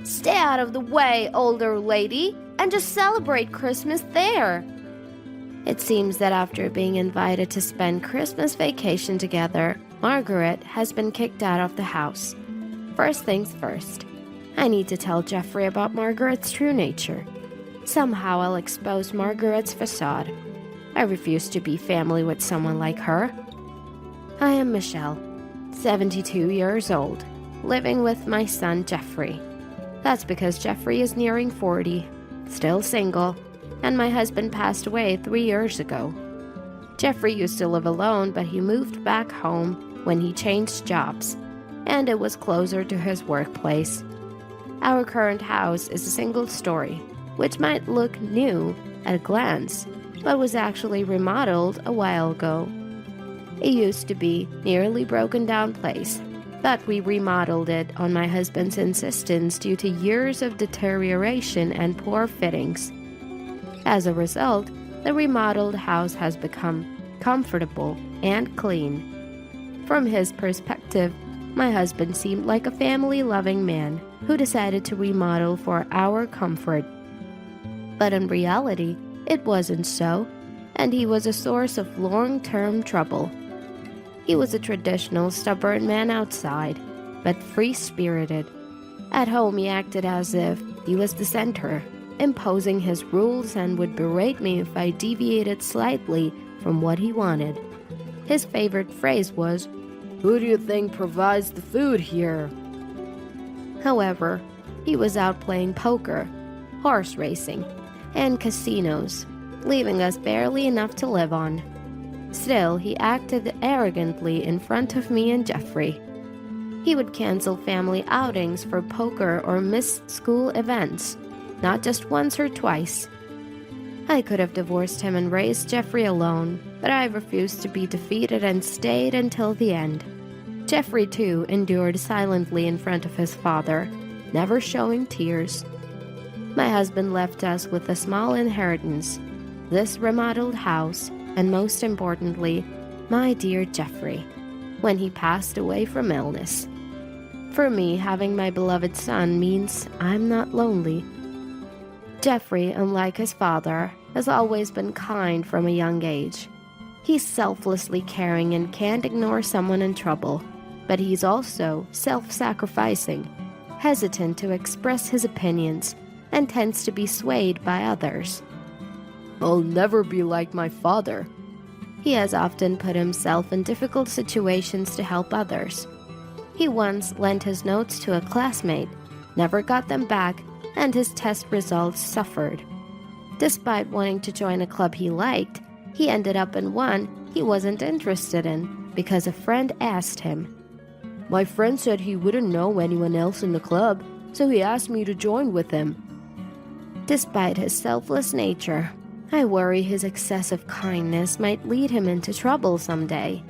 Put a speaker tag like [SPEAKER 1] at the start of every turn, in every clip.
[SPEAKER 1] Stay out of the way, older lady, and just celebrate Christmas there. It seems that after being invited to spend Christmas vacation together, Margaret has been kicked out of the house. First things first, I need to tell Jeffrey about Margaret's true nature. Somehow I'll expose Margaret's facade. I refuse to be family with someone like her. I am Michelle, 72 years old, living with my son Jeffrey. That's because Jeffrey is nearing 40, still single, and my husband passed away 3 years ago. Jeffrey used to live alone, but he moved back home when he changed jobs, and it was closer to his workplace. Our current house is a single story, which might look new at a glance, but was actually remodeled a while ago. It used to be a nearly broken down place, but we remodeled it on my husband's insistence due to years of deterioration and poor fittings. As a result, the remodeled house has become comfortable and clean. From his perspective, my husband seemed like a family-loving man who decided to remodel for our comfort. But in reality, it wasn't so, and he was a source of long-term trouble. He was a traditional, stubborn man outside, but free-spirited. At home, he acted as if he was the center, imposing his rules and would berate me if I deviated slightly from what he wanted. His favorite phrase was, "Who do you think provides the food here?" However, he was out playing poker, horse racing, and casinos, leaving us barely enough to live on. Still, he acted arrogantly in front of me and Jeffrey. He would cancel family outings for poker or miss school events, not just once or twice. I could have divorced him and raised Jeffrey alone, but I refused to be defeated and stayed until the end. Jeffrey, too, endured silently in front of his father, never showing tears. My husband left us with a small inheritance, this remodeled house, and most importantly, my dear Jeffrey, when he passed away from illness. For me, having my beloved son means I'm not lonely. Jeffrey, unlike his father, has always been kind from a young age. He's selflessly caring and can't ignore someone in trouble, but he's also self-sacrificing, hesitant to express his opinions, and tends to be swayed by others. "I'll never be like my father." He has often put himself in difficult situations to help others. He once lent his notes to a classmate, never got them back, and his test results suffered. Despite wanting to join a club he liked, he ended up in one he wasn't interested in because a friend asked him. "My friend said he wouldn't know anyone else in the club, so he asked me to join with him." Despite his selfless nature, I worry his excessive kindness might lead him into trouble someday.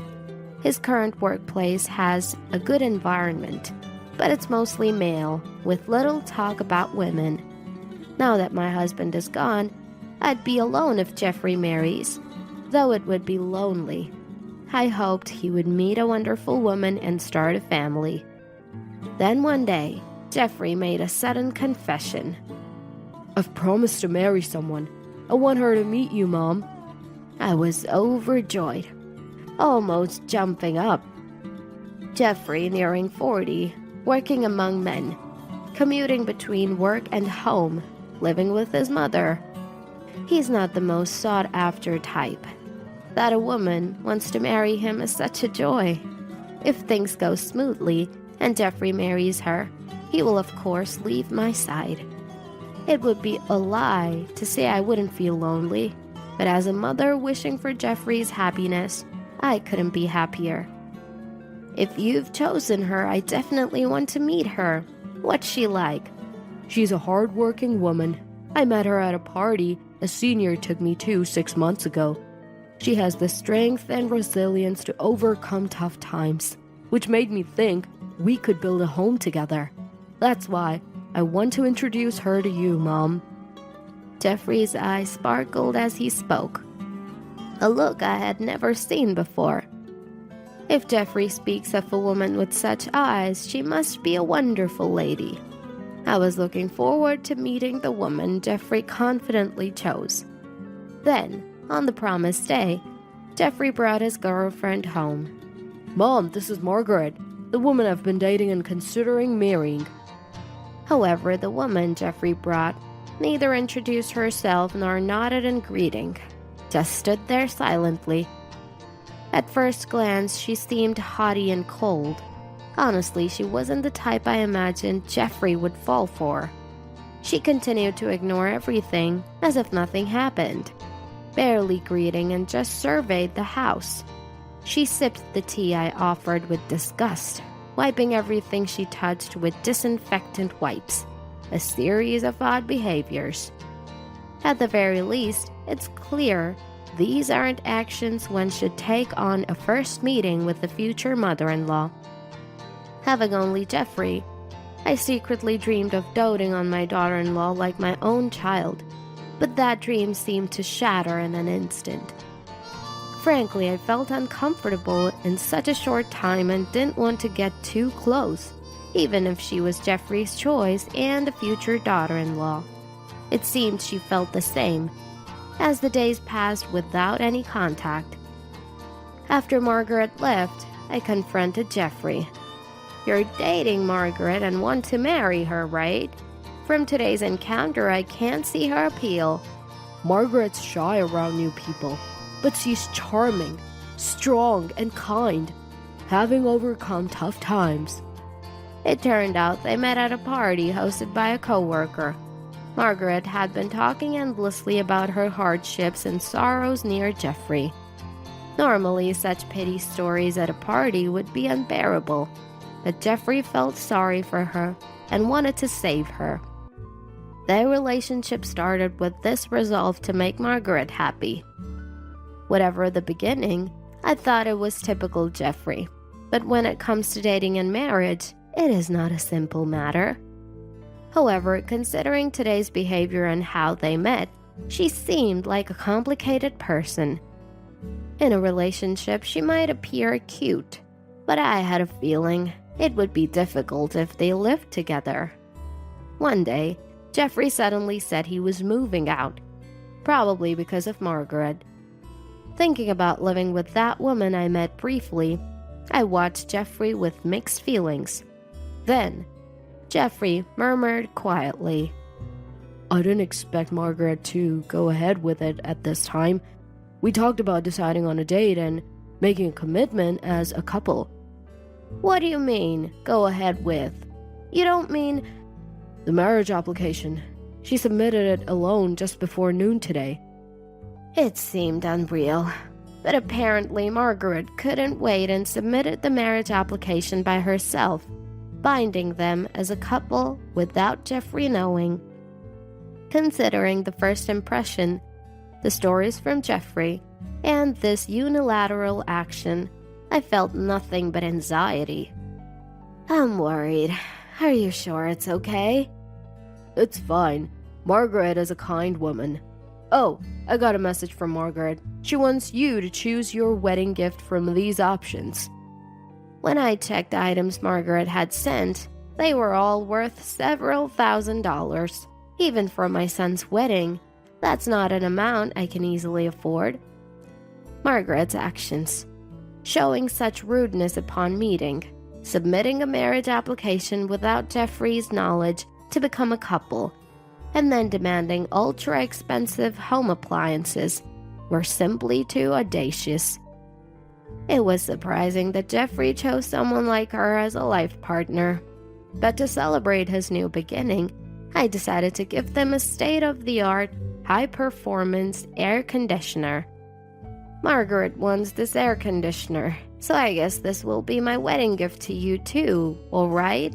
[SPEAKER 1] His current workplace has a good environment, but it's mostly male, with little talk about women. Now that my husband is gone, I'd be alone if Jeffrey marries, though it would be lonely. I hoped he would meet a wonderful woman and start a family. Then one day, Jeffrey made a sudden confession. "I've promised to marry someone. I want her to meet you, Mom." I was overjoyed, almost jumping up. Jeffrey, nearing 40, working among men, commuting between work and home, living with his mother. He's not the most sought-after type. That a woman wants to marry him is such a joy. If things go smoothly and Jeffrey marries her, he will of course leave my side. It would be a lie to say I wouldn't feel lonely, but as a mother wishing for Jeffrey's happiness, I couldn't be happier. If you've chosen her, I definitely want to meet her. What's she like? She's a hard-working woman. I met her at a party a senior took me to 6 months ago. She has the strength and resilience to overcome tough times, which made me think we could build a home together. That's why I want to introduce her to you, Mom." Jeffrey's eyes sparkled as he spoke, a look I had never seen before. If Jeffrey speaks of a woman with such eyes, she must be a wonderful lady. I was looking forward to meeting the woman Jeffrey confidently chose. Then, on the promised day, Jeffrey brought his girlfriend home.
[SPEAKER 2] Mom, this is Margaret, the woman I've been dating and considering marrying.
[SPEAKER 1] However, the woman Jeffrey brought neither introduced herself nor nodded in greeting, just stood there silently. At first glance, she seemed haughty and cold. Honestly, she wasn't the type I imagined Jeffrey would fall for. She continued to ignore everything as if nothing happened, barely greeting and just surveyed the house. She sipped the tea I offered with disgust, wiping everything she touched with disinfectant wipes, a series of odd behaviors. At the very least, it's clear these aren't actions one should take on a first meeting with the future mother-in-law. Having only Jeffrey, I secretly dreamed of doting on my daughter-in-law like my own child, but that dream seemed to shatter in an instant. Frankly, I felt uncomfortable in such a short time and didn't want to get too close, even if she was Jeffrey's choice and a future daughter-in-law. It seemed she felt the same, as the days passed without any contact. After Margaret left, I confronted Jeffrey. You're dating Margaret and want to marry her, right? From today's encounter, I can't see her appeal.
[SPEAKER 2] Margaret's shy around new people, but she's charming, strong, and kind, having overcome tough times.
[SPEAKER 1] It turned out they met at a party hosted by a coworker. Margaret had been talking endlessly about her hardships and sorrows near Jeffrey. Normally, such pity stories at a party would be unbearable, but Jeffrey felt sorry for her and wanted to save her. Their relationship started with this resolve to make Margaret happy. Whatever the beginning, I thought it was typical Jeffrey. But when it comes to dating and marriage, it is not a simple matter. However, considering today's behavior and how they met, she seemed like a complicated person. In a relationship, she might appear cute, but I had a feeling it would be difficult if they lived together. One day, Jeffrey suddenly said he was moving out, probably because of Margaret. Thinking about living with that woman I met briefly, I watched Jeffrey with mixed feelings. Then, Jeffrey murmured quietly,
[SPEAKER 2] I didn't expect Margaret to go ahead with it at this time. We talked about deciding on a date and making a commitment as a couple.
[SPEAKER 1] What do you mean, go ahead with? You don't mean...
[SPEAKER 2] The marriage application. She submitted it alone just before noon today.
[SPEAKER 1] It seemed unreal, but apparently Margaret couldn't wait and submitted the marriage application by herself, binding them as a couple without Jeffrey knowing. Considering the first impression, the stories from Jeffrey, and this unilateral action, I felt nothing but anxiety. I'm worried. Are you sure it's okay?
[SPEAKER 2] It's fine. Margaret is a kind woman. Oh, I got a message from Margaret. She wants you to choose your wedding gift from these options.
[SPEAKER 1] When I checked items Margaret had sent, they were all worth several $1,000s. Even for my son's wedding, that's not an amount I can easily afford. Margaret's actions, showing such rudeness upon meeting, submitting a marriage application without Jeffrey's knowledge to become a couple, and then demanding ultra-expensive home appliances, were simply too audacious. It was surprising that Jeffrey chose someone like her as a life partner, but to celebrate his new beginning, I decided to give them a state-of-the-art, high-performance air conditioner. Margaret wants this air conditioner, so I guess this will be my wedding gift to you too, alright?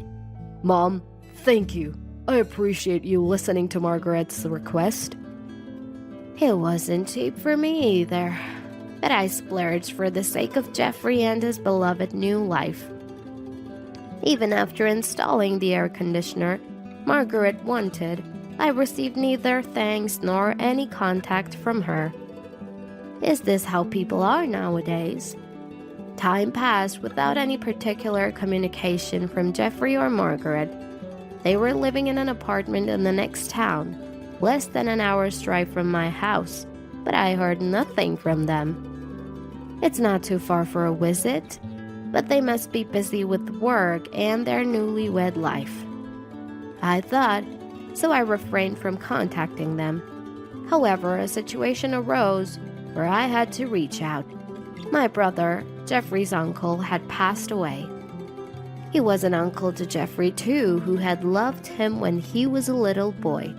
[SPEAKER 2] Mom, thank you. I appreciate you listening to Margaret's request.
[SPEAKER 1] It wasn't cheap for me either, but I splurged for the sake of Jeffrey and his beloved new life. Even after installing the air conditioner Margaret wanted, I received neither thanks nor any contact from her. Is this how people are nowadays? Time passed without any particular communication from Jeffrey or Margaret. They were living in an apartment in the next town, less than an hour's drive from my house, but I heard nothing from them. It's not too far for a visit, but they must be busy with work and their newlywed life, I thought, so I refrained from contacting them. However, a situation arose where I had to reach out. My brother, Jeffrey's uncle, had passed away. He was an uncle to Jeffrey, too, who had loved him when he was a little boy,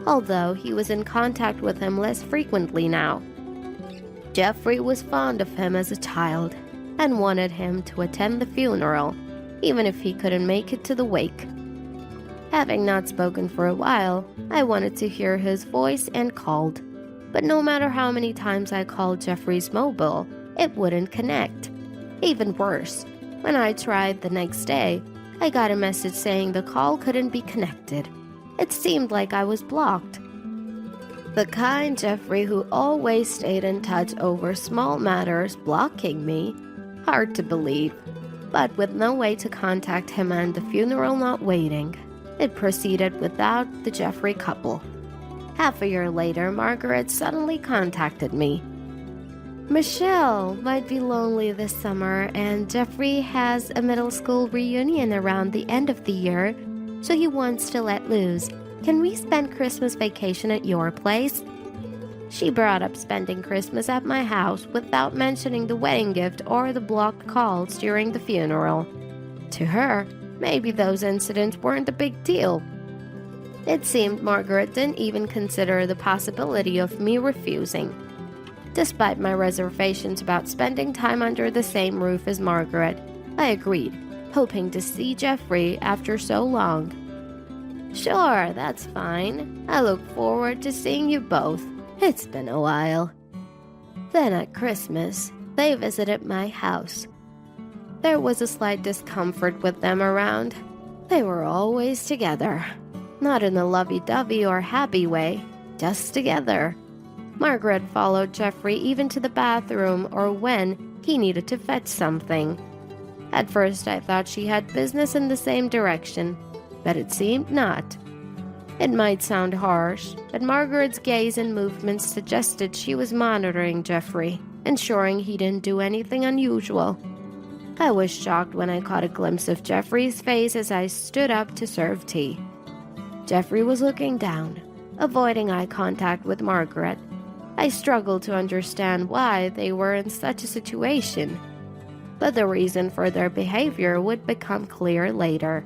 [SPEAKER 1] although he was in contact with him less frequently now. Jeffrey was fond of him as a child and wanted him to attend the funeral, even if he couldn't make it to the wake. Having not spoken for a while, I wanted to hear his voice and called, but no matter how many times I called Jeffrey's mobile, it wouldn't connect. Even worse, when I tried the next day, I got a message saying the call couldn't be connected. It seemed like I was blocked. The kind Jeffrey who always stayed in touch over small matters blocking me? Hard to believe. But with no way to contact him and the funeral not waiting, it proceeded without the Jeffrey couple. Half a year later, Margaret suddenly contacted me. Michelle might be lonely this summer, and Jeffrey has a middle school reunion around the end of the year, so he wants to let loose. Can we spend Christmas vacation at your place? She brought up spending Christmas at my house without mentioning the wedding gift or the blocked calls during the funeral. To her, maybe those incidents weren't a big deal. It seemed Margaret didn't even consider the possibility of me refusing. Despite my reservations about spending time under the same roof as Margaret, I agreed, hoping to see Jeffrey after so long. Sure, that's fine. I look forward to seeing you both. It's been a while. Then at Christmas, they visited my house. There was a slight discomfort with them around. They were always together. Not in a lovey-dovey or happy way, just together. Margaret followed Jeffrey even to the bathroom or when he needed to fetch something. At first I thought she had business in the same direction, but it seemed not. It might sound harsh, but Margaret's gaze and movements suggested she was monitoring Jeffrey, ensuring he didn't do anything unusual. I was shocked when I caught a glimpse of Jeffrey's face as I stood up to serve tea. Jeffrey was looking down, avoiding eye contact with Margaret. I struggled to understand why they were in such a situation, but the reason for their behavior would become clear later.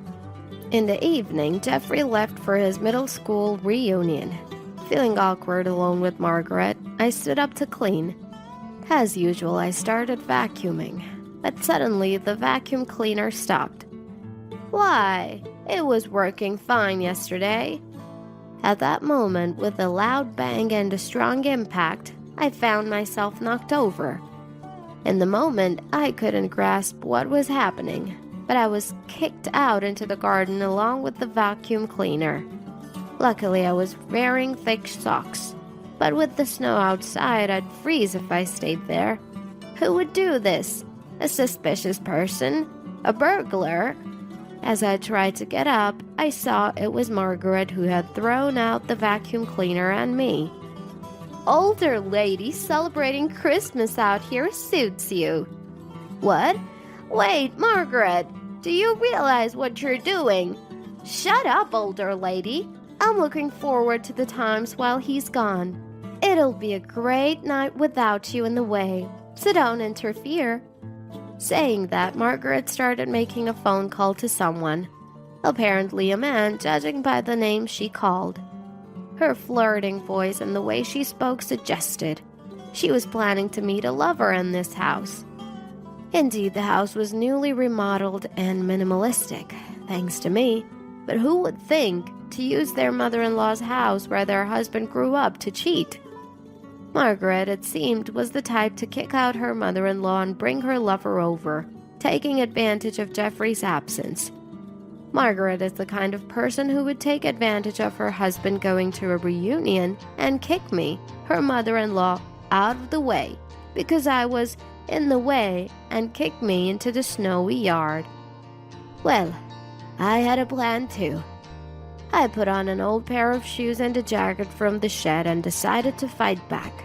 [SPEAKER 1] In the evening, Jeffrey left for his middle school reunion. Feeling awkward alone with Margaret, I stood up to clean. As usual, I started vacuuming, but suddenly the vacuum cleaner stopped. Why? It was working fine yesterday. At that moment, with a loud bang and a strong impact, I found myself knocked over. In the moment, I couldn't grasp what was happening, but I was kicked out into the garden along with the vacuum cleaner. Luckily, I was wearing thick socks, but with the snow outside, I'd freeze if I stayed there. Who would do this? A suspicious person? A burglar? As I tried to get up, I saw it was Margaret who had thrown out the vacuum cleaner and me. Older lady celebrating Christmas out here suits you. What? Wait, Margaret, do you realize what you're doing? Shut up, older lady. I'm looking forward to the times while he's gone. It'll be a great night without you in the way, so don't interfere. Saying that, Margaret started making a phone call to someone. Apparently a man, judging by the name she called. Her flirting voice and the way she spoke suggested she was planning to meet a lover in this house. Indeed, the house was newly remodeled and minimalistic, thanks to me. But who would think to use their mother-in-law's house where their husband grew up to cheat? Margaret, it seemed, was the type to kick out her mother-in-law and bring her lover over, taking advantage of Jeffrey's absence. Margaret is the kind of person who would take advantage of her husband going to a reunion and kick me, her mother-in-law, out of the way because I was in the way and kick me into the snowy yard. Well, I had a plan too. I put on an old pair of shoes and a jacket from the shed and decided to fight back.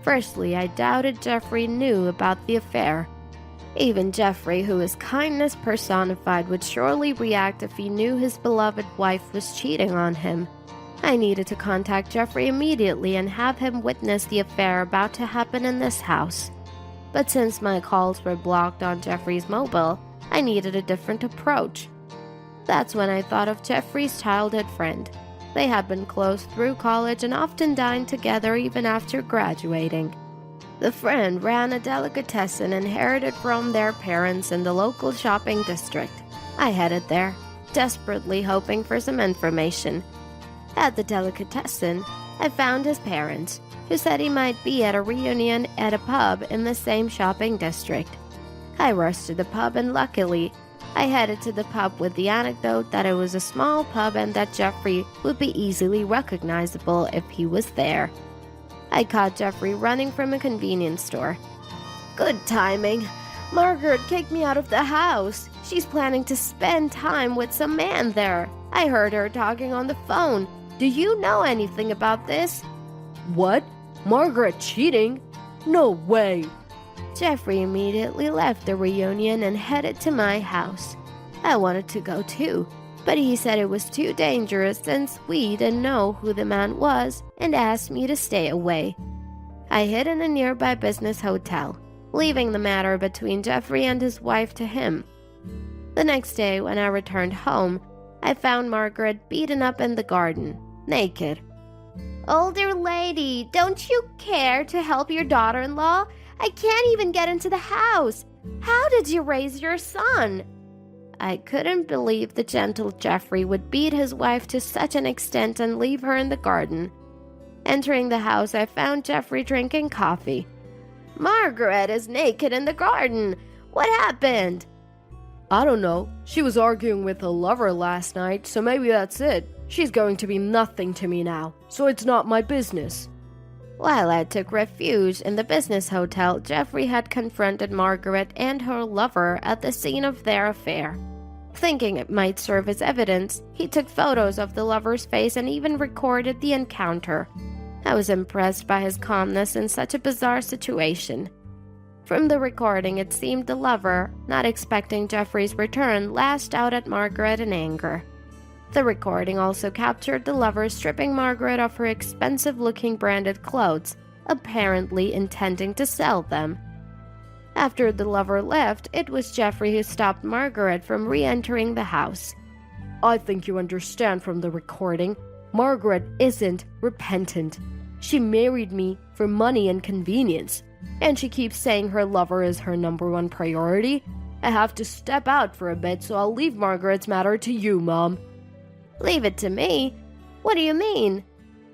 [SPEAKER 1] Firstly, I doubted Jeffrey knew about the affair. Even Jeffrey, who is kindness personified, would surely react if he knew his beloved wife was cheating on him. I needed to contact Jeffrey immediately and have him witness the affair about to happen in this house. But since my calls were blocked on Jeffrey's mobile, I needed a different approach. That's when I thought of Jeffrey's childhood friend. They had been close through college and often dined together even after graduating. The friend ran a delicatessen inherited from their parents in the local shopping district. I headed there, desperately hoping for some information. At the delicatessen, I found his parents, who said he might be at a reunion at a pub in the same shopping district. I rushed to the pub and luckily, I headed to the pub with the anecdote that it was a small pub and that Jeffrey would be easily recognizable if he was there. I caught Jeffrey running from a convenience store. Good timing. Margaret kicked me out of the house. She's planning to spend time with some man there. I heard her talking on the phone. Do you know anything about this?
[SPEAKER 2] What? Margaret cheating? No way!
[SPEAKER 1] Jeffrey immediately left the reunion and headed to my house. I wanted to go too, but he said it was too dangerous since we didn't know who the man was and asked me to stay away. I hid in a nearby business hotel, leaving the matter between Jeffrey and his wife to him. The next day, when I returned home, I found Margaret beaten up in the garden, naked. Older lady, don't you care to help your daughter-in-law? I can't even get into the house. How did you raise your son? I couldn't believe the gentle Jeffrey would beat his wife to such an extent and leave her in the garden. Entering the house, I found Jeffrey drinking coffee. Margaret is naked in the garden. What happened?
[SPEAKER 2] I don't know. She was arguing with a lover last night, so maybe that's it. She's going to be nothing to me now, so it's not my business.
[SPEAKER 1] While I took refuge in the business hotel, Jeffrey had confronted Margaret and her lover at the scene of their affair. Thinking it might serve as evidence, he took photos of the lover's face and even recorded the encounter. I was impressed by his calmness in such a bizarre situation. From the recording, it seemed the lover, not expecting Jeffrey's return, lashed out at Margaret in anger. The recording also captured the lover stripping Margaret of her expensive-looking branded clothes, apparently intending to sell them. After the lover left, it was Jeffrey who stopped Margaret from re-entering the house.
[SPEAKER 2] I think you understand from the recording, Margaret isn't repentant. She married me for money and convenience, and she keeps saying her lover is her number one priority. I have to step out for a bit, so I'll leave Margaret's matter to you, Mom.
[SPEAKER 1] Leave it to me? What do you mean?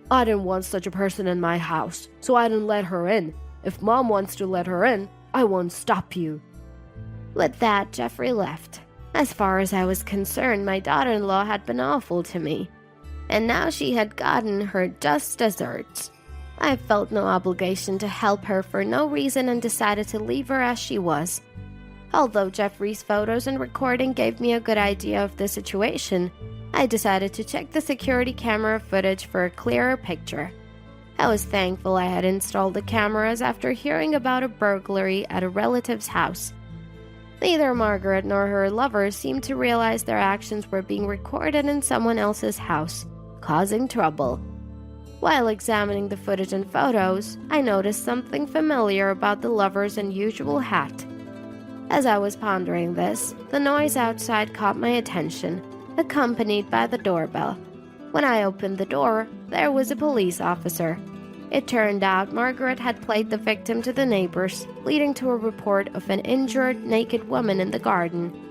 [SPEAKER 2] I didn't want such a person in my house, so I didn't let her in. If Mom wants to let her in, I won't stop you.
[SPEAKER 1] With that, Jeffrey left. As far as I was concerned, my daughter-in-law had been awful to me, and now she had gotten her just desserts. I felt no obligation to help her for no reason and decided to leave her as she was. Although Jeffrey's photos and recording gave me a good idea of the situation, I decided to check the security camera footage for a clearer picture. I was thankful I had installed the cameras after hearing about a burglary at a relative's house. Neither Margaret nor her lover seemed to realize their actions were being recorded in someone else's house, causing trouble. While examining the footage and photos, I noticed something familiar about the lover's unusual hat. As I was pondering this, the noise outside caught my attention, accompanied by the doorbell. When I opened the door, there was a police officer. It turned out Margaret had played the victim to the neighbors, leading to a report of an injured, naked woman in the garden.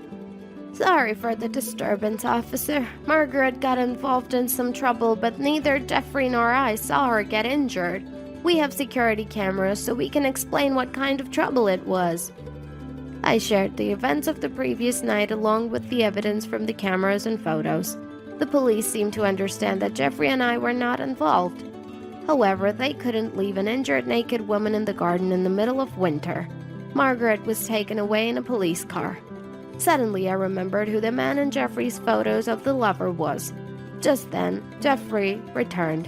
[SPEAKER 1] Sorry for the disturbance, officer. Margaret got involved in some trouble, but neither Jeffrey nor I saw her get injured. We have security cameras, so we can explain what kind of trouble it was. I shared the events of the previous night along with the evidence from the cameras and photos. The police seemed to understand that Jeffrey and I were not involved. However, they couldn't leave an injured naked woman in the garden in the middle of winter. Margaret was taken away in a police car. Suddenly, I remembered who the man in Jeffrey's photos of the lover was. Just then, Jeffrey returned.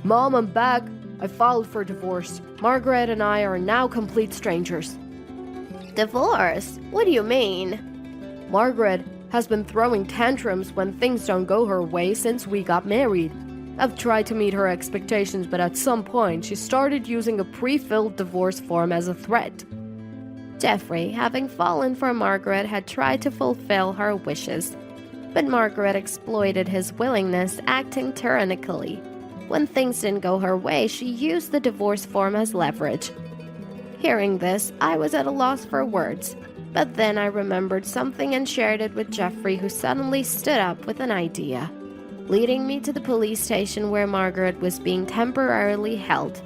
[SPEAKER 2] Mom, I'm back. I filed for divorce. Margaret and I are now complete strangers.
[SPEAKER 1] Divorce? What do you mean?
[SPEAKER 2] Margaret has been throwing tantrums when things don't go her way since we got married. I've tried to meet her expectations, but at some point she started using a pre-filled divorce form as a threat.
[SPEAKER 1] Jeffrey, having fallen for Margaret, had tried to fulfill her wishes. But Margaret exploited his willingness, acting tyrannically. When things didn't go her way, she used the divorce form as leverage. Hearing this, I was at a loss for words. But then I remembered something and shared it with Jeffrey, who suddenly stood up with an idea, leading me to the police station where Margaret was being temporarily held.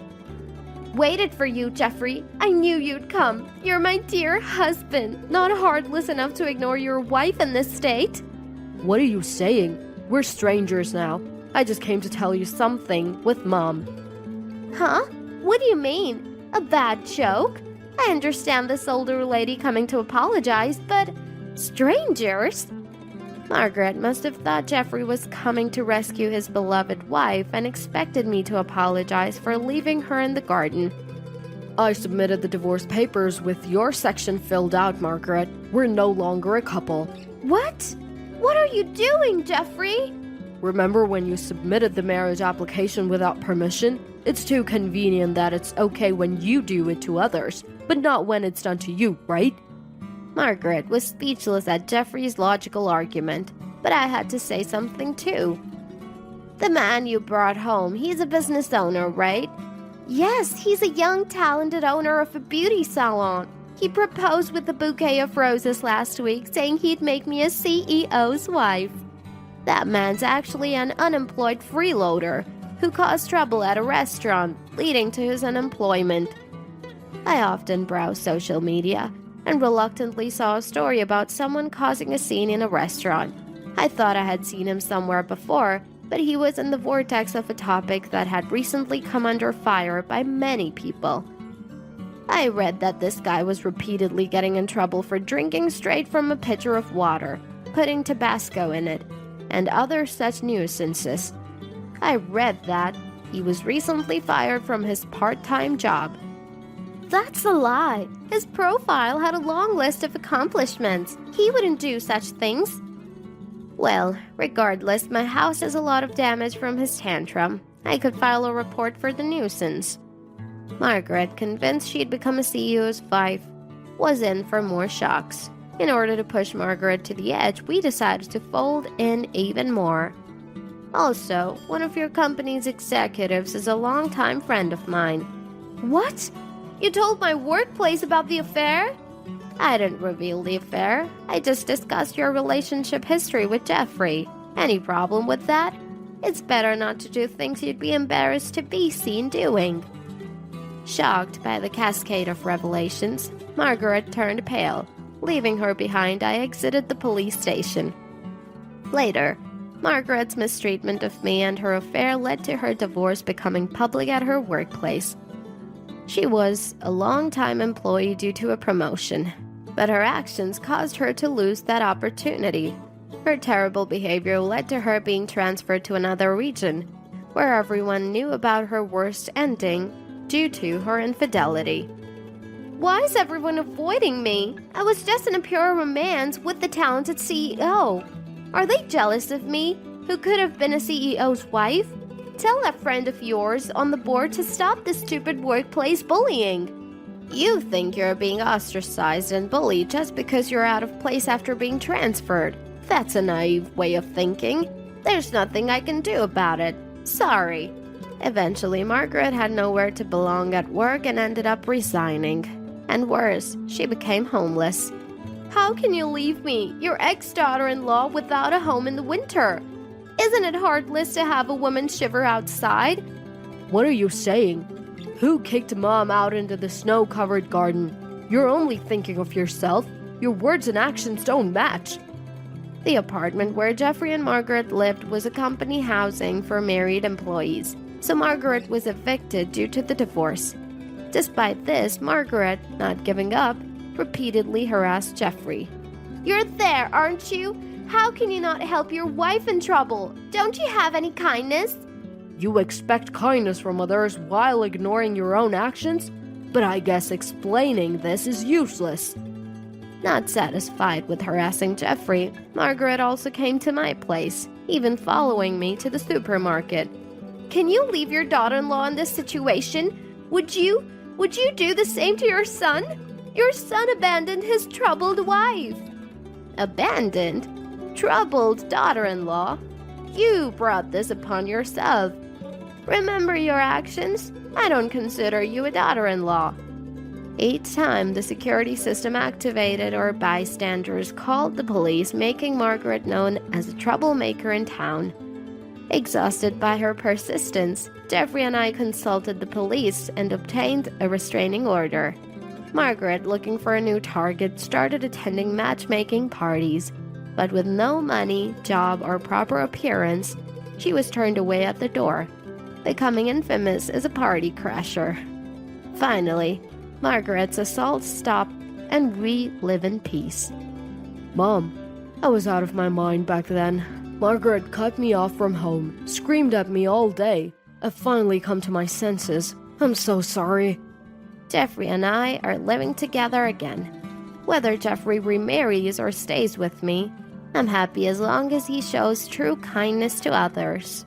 [SPEAKER 3] Waited for you, Jeffrey. I knew you'd come. You're my dear husband. Not heartless enough to ignore your wife in this state.
[SPEAKER 2] What are you saying? We're strangers now. I just came to tell you something with Mom.
[SPEAKER 3] Huh? What do you mean? A bad joke? I understand this older lady coming to apologize, but strangers?
[SPEAKER 1] Margaret must have thought Jeffrey was coming to rescue his beloved wife and expected me to apologize for leaving her in the garden.
[SPEAKER 2] I submitted the divorce papers with your section filled out, Margaret. We're no longer a couple.
[SPEAKER 3] What? What are you doing, Jeffrey?
[SPEAKER 2] Remember when you submitted the marriage application without permission? It's too convenient that it's okay when you do it to others, but not when it's done to you, right?
[SPEAKER 1] Margaret was speechless at Jeffrey's logical argument, but I had to say something too. The man you brought home, he's a business owner, right?
[SPEAKER 3] Yes, he's a young, talented owner of a beauty salon. He proposed with a bouquet of roses last week, saying he'd make me a CEO's wife.
[SPEAKER 1] That man's actually an unemployed freeloader who caused trouble at a restaurant, leading to his unemployment. I often browse social media and reluctantly saw a story about someone causing a scene in a restaurant. I thought I had seen him somewhere before, but he was in the vortex of a topic that had recently come under fire by many people. I read that this guy was repeatedly getting in trouble for drinking straight from a pitcher of water, putting Tabasco in it, and other such nuisances. I read that he was recently fired from his part-time job.
[SPEAKER 3] That's a lie. His profile had a long list of accomplishments. He wouldn't do such things.
[SPEAKER 1] Well, regardless, my house has a lot of damage from his tantrum. I could file a report for the nuisance. Margaret, convinced she'd become a CEO's wife, was in for more shocks. In order to push Margaret to the edge, we decided to fold in even more. Also, one of your company's executives is a longtime friend of mine.
[SPEAKER 3] What? You told my workplace about the affair?
[SPEAKER 1] I didn't reveal the affair. I just discussed your relationship history with Jeffrey. Any problem with that? It's better not to do things you'd be embarrassed to be seen doing. Shocked by the cascade of revelations, Margaret turned pale. Leaving her behind, I exited the police station. Later, Margaret's mistreatment of me and her affair led to her divorce becoming public at her workplace. She was a long-time employee due to a promotion, but her actions caused her to lose that opportunity. Her terrible behavior led to her being transferred to another region, where everyone knew about her worst ending due to her infidelity.
[SPEAKER 3] Why is everyone avoiding me? I was just in a pure romance with the talented CEO. Are they jealous of me, who could have been a CEO's wife? Tell that friend of yours on the board to stop this stupid workplace bullying.
[SPEAKER 1] You think you're being ostracized and bullied just because you're out of place after being transferred. That's a naive way of thinking. There's nothing I can do about it. Sorry. Eventually, Margaret had nowhere to belong at work and ended up resigning. And worse, she became homeless.
[SPEAKER 3] How can you leave me, your ex-daughter-in-law, without a home in the winter? Isn't it heartless to have a woman shiver outside?
[SPEAKER 2] What are you saying? Who kicked Mom out into the snow-covered garden? You're only thinking of yourself. Your words and actions don't match.
[SPEAKER 1] The apartment where Jeffrey and Margaret lived was a company housing for married employees, so Margaret was evicted due to the divorce. Despite this, Margaret, not giving up, repeatedly harassed Jeffrey.
[SPEAKER 3] You're there, aren't you? How can you not help your wife in trouble? Don't you have any kindness?
[SPEAKER 2] You expect kindness from others while ignoring your own actions? But I guess explaining this is useless.
[SPEAKER 1] Not satisfied with harassing Jeffrey, Margaret also came to my place, even following me to the supermarket.
[SPEAKER 3] Can you leave your daughter-in-law in this situation? Would you do the same to your son? Your son abandoned his troubled wife.
[SPEAKER 1] Abandoned? Troubled daughter-in-law? You brought this upon yourself. Remember your actions? I don't consider you a daughter-in-law. Each time the security system activated or bystanders called the police, making Margaret known as a troublemaker in town. Exhausted by her persistence, Jeffrey and I consulted the police and obtained a restraining order. Margaret, looking for a new target, started attending matchmaking parties, but with no money, job, or proper appearance, she was turned away at the door, becoming infamous as a party crasher. Finally, Margaret's assaults stopped and we live in peace.
[SPEAKER 2] Mom, I was out of my mind back then. Margaret cut me off from home, screamed at me all day. I've finally come to my senses. I'm so sorry.
[SPEAKER 1] Jeffrey and I are living together again. Whether Jeffrey remarries or stays with me, I'm happy as long as he shows true kindness to others.